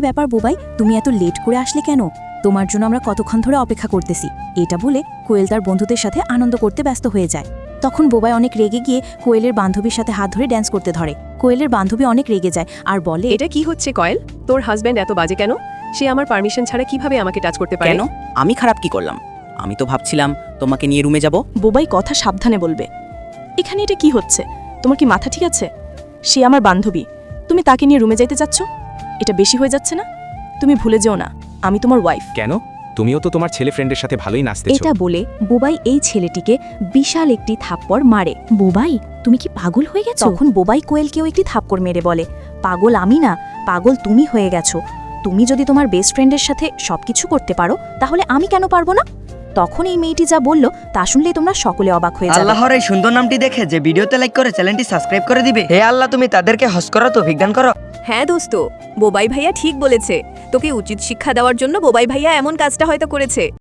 ব্যাপার বোবাই, তুমি এত লেট করে আসলে কেন? তোমার জন্য আমরা কতক্ষণ ধরে অপেক্ষা করতেছি। এটা বলে কোয়েল তার বন্ধুদের সাথে আনন্দ করতে ব্যস্ত হয়ে যায়। তখন বোবাই অনেক রেগে গিয়ে কোয়েলের বান্ধবীর সাথে হাত ধরে ড্যান্স করতে ধরে। কোয়েলের বান্ধবী অনেক রেগে যায় আর বলে, এটা কি হচ্ছে কয়েল? তোর হাজব্যান্ড এত বাজে কেন? সে আমার পারমিশন ছাড়া কিভাবে আমাকে টাচ করতে পারে? কেন? আমি খারাপ কি করলাম? আমি তো ভাবছিলাম তোমাকে নিয়ে রুমে যাব। বোবাই কথা সাবধানে বলবে। এখানে এটা কি হচ্ছে? তোমার কি মাথা ঠিক আছে? সে আমার বান্ধবী, তুমি তাকে নিয়ে রুমে যাইতে চাচ্ছ? এটা বেশি হয়ে যাচ্ছে না? তুমি ভুলে যেও না, আমি তোমার ওয়াইফ। কেন? তুমিও তো তোমার ছেলে ফ্রেন্ডের সাথে ভালোই নাচতেছো। এটা বলে বোবাই এই ছেলেটিকে বিশাল একটি থাপ্পড় মারে। বোবাই, তুমি কি পাগল হয়ে গেছো? তখন বোবাই কোয়েলকেও একটি থাপ্পড় মেরে বলে, পাগল আমি না, পাগল তুমি হয়ে গেছো। তুমি যদি তোমার বেস্ট ফ্রেন্ডের সাথে সবকিছু করতে পারো, তাহলে আমি কেন পারবো না? তখন এই মেয়েটি যা বলল তা শুনলেই তোমরা সকলে অবাক হয়ে যাবে। আল্লাহর এই সুন্দর নামটি দেখে যে ভিডিওতে লাইক করে চ্যানেলটি সাবস্ক্রাইব করে দিবে। হে আল্লাহ, তুমি তাদেরকে হজ করা তৌফিক দান করো। হ্যাঁ দোস্ত, বোবাই ভাইয়া ঠিক বলেছে। তোকে উচিত শিক্ষা দেওয়ার জন্য বোবাই ভাইয়া এমন কাজটা হয়তো করেছে।